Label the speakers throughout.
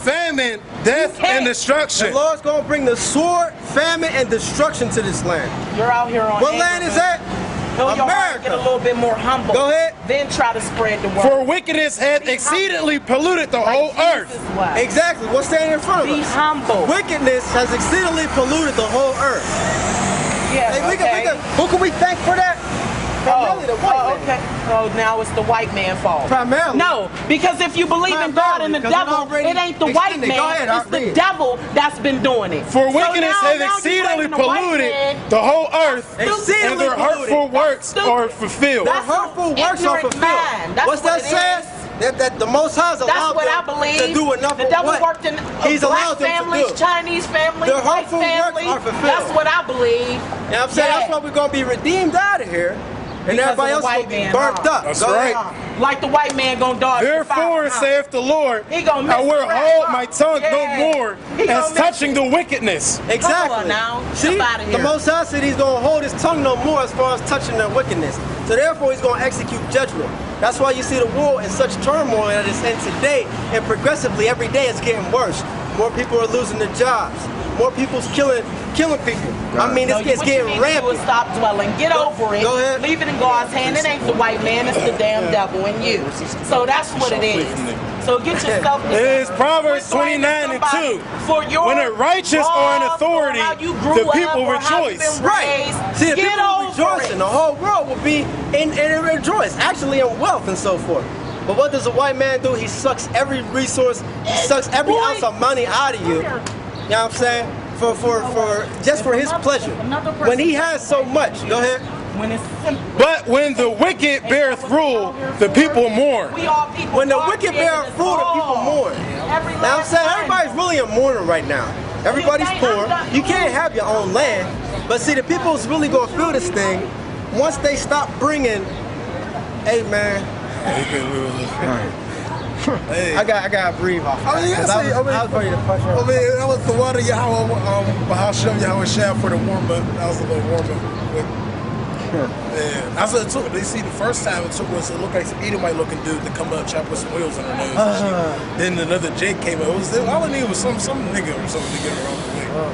Speaker 1: famine, death, and destruction.
Speaker 2: The Lord's going to bring the sword, famine, and destruction to this land.
Speaker 3: You're out here on
Speaker 2: what land is that?
Speaker 3: America. Get a little bit more humble.
Speaker 2: Go ahead.
Speaker 3: Then try to spread the word.
Speaker 1: For wickedness hath exceedingly polluted the whole earth.
Speaker 2: Exactly. What's standing in front of us?
Speaker 3: Be humble.
Speaker 2: Wickedness has exceedingly polluted the whole earth.
Speaker 3: Yeah.
Speaker 2: Hey, who can we thank for that? Primarily the white man.
Speaker 3: Okay. So now it's the white man's fault.
Speaker 2: Primarily.
Speaker 3: No, because if you believe in God and the devil, it ain't the white man, it's the devil that's been doing it.
Speaker 1: For wickedness hath exceedingly polluted the whole earth, and their hurtful works are fulfilled.
Speaker 2: Their hurtful works are fulfilled. What's that saying? That the Most High is allowed to do enough
Speaker 3: the devil worked in
Speaker 2: He's
Speaker 3: black
Speaker 2: allowed them
Speaker 3: families,
Speaker 2: to do.
Speaker 3: Chinese families,
Speaker 2: Their
Speaker 3: white
Speaker 2: hurtful
Speaker 3: families.
Speaker 2: works are fulfilled.
Speaker 3: That's what I believe.
Speaker 2: You know what I'm saying? That's why we're going to be redeemed out of here. And everybody else will be burnt up.
Speaker 1: That's right.
Speaker 3: Like the white man gonna dodge.
Speaker 1: Therefore, saith the Lord, I will hold my tongue no more as touching the wickedness.
Speaker 2: Exactly. See, the Most High said He's gonna hold His tongue no more as far as touching the wickedness. So therefore, He's gonna execute judgment. That's why you see the world in such turmoil that it's in today, and progressively every day it's getting worse. More people are losing their jobs. More people's killing people. I mean, it's getting rampant.
Speaker 3: Stop dwelling. Get over it.
Speaker 2: Go ahead.
Speaker 3: Leave it in God's hand. It ain't the white man. It's the damn devil in you. So that's what it is. So get yourself together.
Speaker 1: It is Proverbs 29:2. When the righteous are in authority, the people rejoice.
Speaker 2: Right. See, the people will rejoice, and the whole world will be in rejoice. Actually, in wealth and so forth. But what does a white man do? He sucks every resource. He sucks every ounce of money out of you. You know what I'm saying? Just for his pleasure. When he has so much, go ahead.
Speaker 1: But when the wicked beareth rule, the people mourn.
Speaker 2: When the wicked beareth rule, the people mourn. Now I'm saying everybody's really in mourning right now. Everybody's poor. You can't have your own land. But see, the people's really gonna feel this thing once they stop bringing. Hey man. Hey. I got to breathe off.
Speaker 4: I was ready to punch her. That was the water Yahweh, Bahashem Yahweh Shah for the warm-up. That was a little warm-up. Yeah, that's what it took. They see the first time it took was it looked like some Edomite looking dude to come up, try to put some wheels on her nose. Then another Jake came up. All I needed was some nigga or something to get her off the way.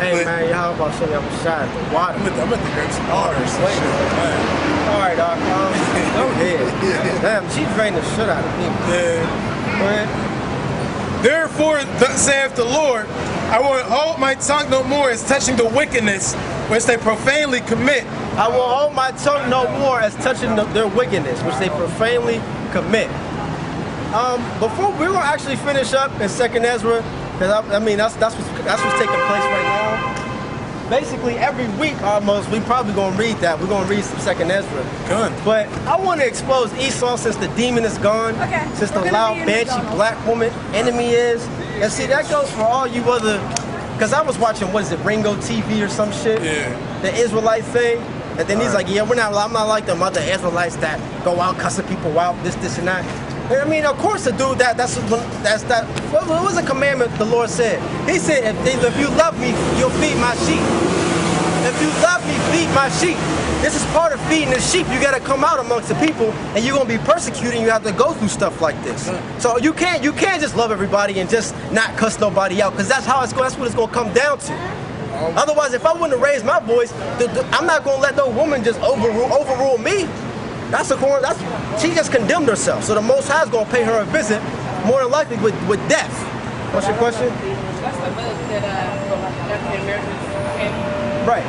Speaker 2: Hey man, y'all about to show you I'm shot at the water.
Speaker 4: I'm at the grab some water or some shit.
Speaker 2: Alright, dog. Go ahead. Damn, she drained the shit out of me.
Speaker 1: Yeah.
Speaker 2: Go ahead.
Speaker 1: Therefore, thus saith the Lord, I will hold my tongue no more as touching the wickedness which they profanely commit.
Speaker 2: I will hold my tongue no more as touching their wickedness which they profanely commit. Before we're gonna actually finish up in 2nd Ezra, because I mean that's what's taking place right now. Basically, every week almost, we probably gonna read that. We're gonna read some 2nd Ezra.
Speaker 1: Good.
Speaker 2: But I want to expose Esau since the demon is gone, since the loud banshee black woman enemy is. And see, that goes for all you other. Because I was watching, what is it, Ringo TV or some shit? Yeah. The Israelite thing. And then he's like, yeah, I'm not like them other Israelites that go out cussing people out, this and that. I mean, of course, the dude that's that. What was the commandment the Lord said? He said, if you love me, you'll feed my sheep. If you love me, feed my sheep. This is part of feeding the sheep. You got to come out amongst the people, and you're gonna be persecuted. And you have to go through stuff like this. So you can't just love everybody and just not cuss nobody out, because that's what it's gonna come down to. Otherwise, if I wouldn't have raised my voice, I'm not gonna let no woman just overrule me. She just condemned herself. So the Most High is gonna pay her a visit, more than likely with death. What's your question?
Speaker 5: That's the book that African Americans came.
Speaker 2: Right.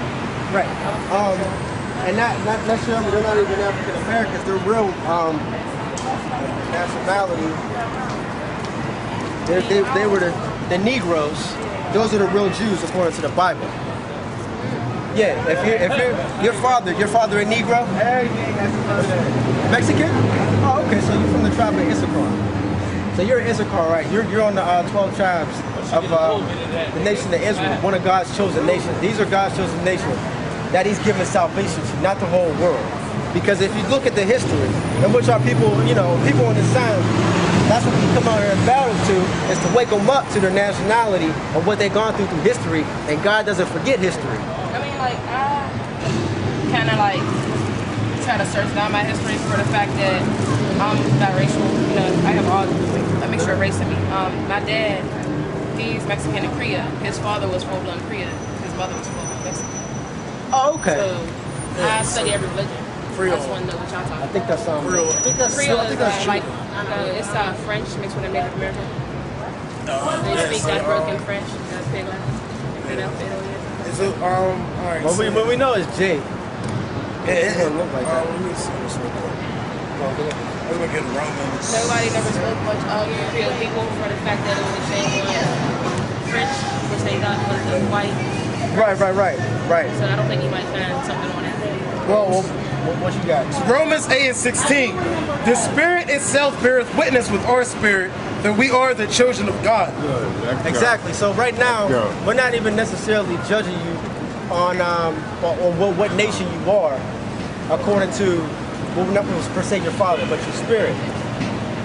Speaker 2: And not necessarily, they're not even African Americans. They're real nationality. They were the Negroes. Those are the real Jews according to the Bible. Yeah, if your father a Negro? Mexican? Oh, okay, so you're from the tribe of Issachar. So you're an Issachar, right? You're on the 12 tribes of the nation of Israel, one of God's chosen nations. These are God's chosen nations that He's given salvation to, not the whole world. Because if you look at the history, in which our people, people in the South, that's what we come out here in battle to, is to wake them up to their nationality and what they've gone through history, and God doesn't forget history.
Speaker 5: I mean, like, I kind of like try to search down my history for the fact that I'm biracial. I have all, I mix Thanks for erasing me. My dad, he's Mexican and Korea. His father was full-blood Korea. His mother was full-blood Mexican.
Speaker 2: Oh, okay.
Speaker 5: So I study every religion.
Speaker 4: Creole.
Speaker 5: I just want to know what y'all talking
Speaker 2: I
Speaker 5: about.
Speaker 2: think that's
Speaker 4: Creole.
Speaker 2: I think that's
Speaker 5: Creole
Speaker 2: I think
Speaker 5: is
Speaker 2: that's
Speaker 5: like, it's French mixed with a Native American. They speak that broken French. That's big one.
Speaker 4: Is it, all right.
Speaker 2: What we know is Jay.
Speaker 4: It
Speaker 2: doesn't look like that.
Speaker 4: Let me see this real quick. I'm gonna get Romans.
Speaker 5: Nobody never spoke much of Creole people for the fact that it was saying French, which they thought was the white.
Speaker 2: Right.
Speaker 5: So I don't think you might find something on that.
Speaker 2: Well, what you got?
Speaker 1: Romans 8:16. The Spirit itself beareth witness with our spirit that we are the children of God.
Speaker 2: Exactly. So right now, we're not even necessarily judging you on what nation you are, according to well, not per se your father, but your spirit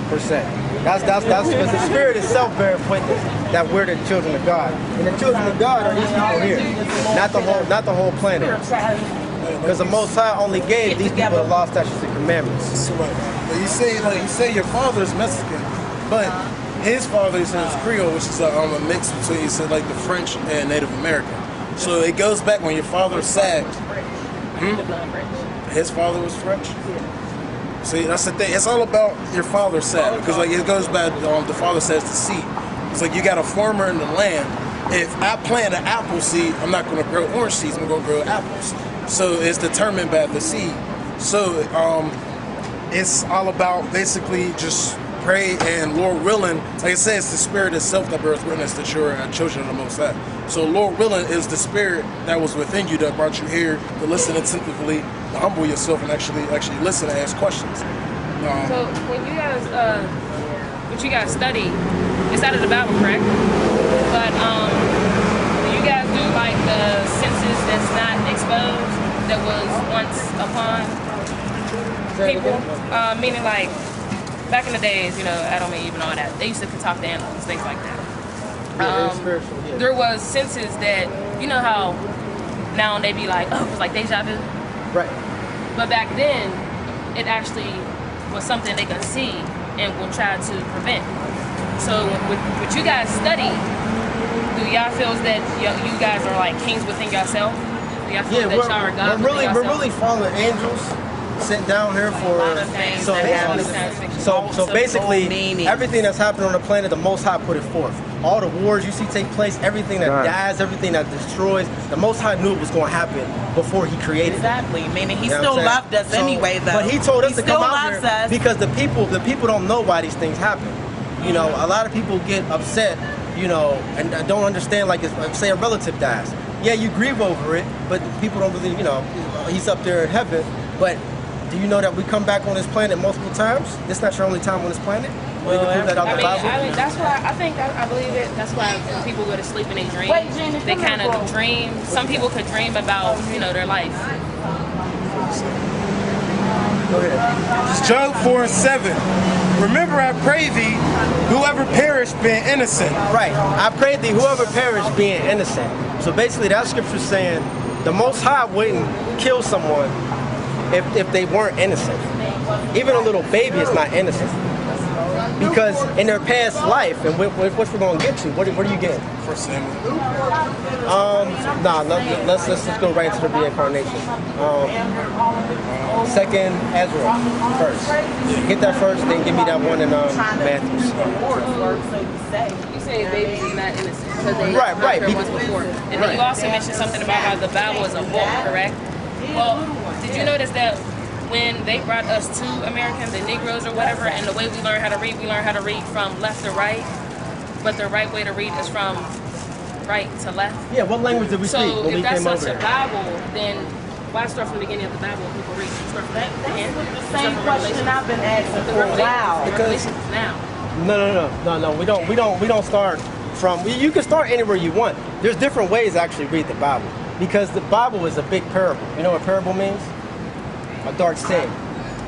Speaker 2: per se. That's because the spirit itself bears witness that we're the children of God, and the children of God are these people here, not the whole planet. Because the Most High only gave these people the law, statutes, and commandments.
Speaker 4: But you say your father is Mexican, but his father is Creole, which is a mix between you said like the French and Native American. So it goes back when your father sagged. His father was French. See, that's the thing. It's all about your father's side because like it goes back. The father says the seed. It's like you got a farmer in the land. If I plant an apple seed, I'm not going to grow orange seeds. I'm going to grow apples. So it's determined by the seed. So it's all about basically just pray and Lord willing, like I said, it's the spirit itself that bears witness that you're children of the Most High. So Lord willing is the spirit that was within you that brought you here to listen attentively, to humble yourself and actually listen and ask questions.
Speaker 5: So when you guys, what you guys study, it's out of the Bible, correct? But do you guys do like the census that's not exposed that was once upon people? Meaning like back in the days, Adam and Eve and all that, they used to talk to animals, things like that. There was census that, you know how now they be like, oh, it's like deja vu?
Speaker 2: Right.
Speaker 5: But back then, it actually was something they could see and will try to prevent. So with what you guys study, do y'all feel that you guys are like kings within yourself? Do y'all feel that y'all are God within yourself?
Speaker 2: We're really fallen angels sent down here for so basically everything that's happening on the planet, the Most High put it forth. All the wars you see take place, everything that dies, everything that destroys, the Most High knew it was going to happen before He created it.
Speaker 3: Exactly, meaning He still loved us anyway, though.
Speaker 2: But He told us to come out here because the people don't know why these things happen. A lot of people get upset, and don't understand. Like, say a relative dies. Yeah, you grieve over it, but people don't really, he's up there in heaven. But do you know that we come back on this planet multiple times? This not your only time on this planet.
Speaker 5: Well, that's why I believe it. That's why when people go to sleep and they dream, they kind of dream. Some people could dream about, their life.
Speaker 2: Go ahead.
Speaker 1: Job 4:7. Remember, I pray thee, whoever perished being innocent.
Speaker 2: Right. I pray thee, whoever perished being innocent. So basically, that scripture saying the Most High wouldn't kill someone if they weren't innocent. Even a little baby is not innocent. Because in their past life, and what we're going to get to, what are you getting?
Speaker 4: First Samuel.
Speaker 2: Let's go right into the reincarnation. Second Ezra first. Get that first, then give me that one in Matthew.
Speaker 5: You say babies is not innocent because they
Speaker 2: right.
Speaker 5: Once before, and then you also mentioned something about how the Bible is a book, correct? Well, did you notice that when they brought us to America, the Negroes or whatever, and the way we learn how to read from left to right, but the right way to read is from right to left?
Speaker 2: Yeah, what language did we speak when we came over?
Speaker 5: So if that's such a Bible, then why start from the beginning of the Bible when people read? Start from the end?
Speaker 3: That's the same question I've been asking for a while.
Speaker 5: Revelation is now.
Speaker 2: No. We don't start from. You can start anywhere you want. There's different ways to actually read the Bible because the Bible is a big parable. You know what parable means? A dark saying.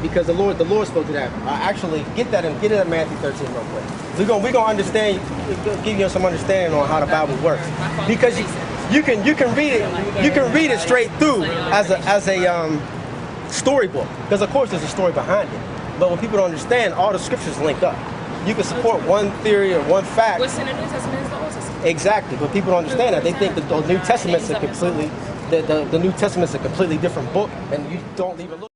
Speaker 2: Because the Lord spoke to that. Actually, get it in Matthew 13 real quick. We're gonna understand, give you some understanding on how the Bible works. Because you can read it straight through as a storybook. Because of course there's a story behind it. But when people don't understand, all the scriptures link up. you can support one theory or one fact.
Speaker 5: What's in the New Testament is the Old Testament.
Speaker 2: Exactly, but people don't understand that. They think that the New Testament's a completely, the New Testament's a completely different book, and you don't even look.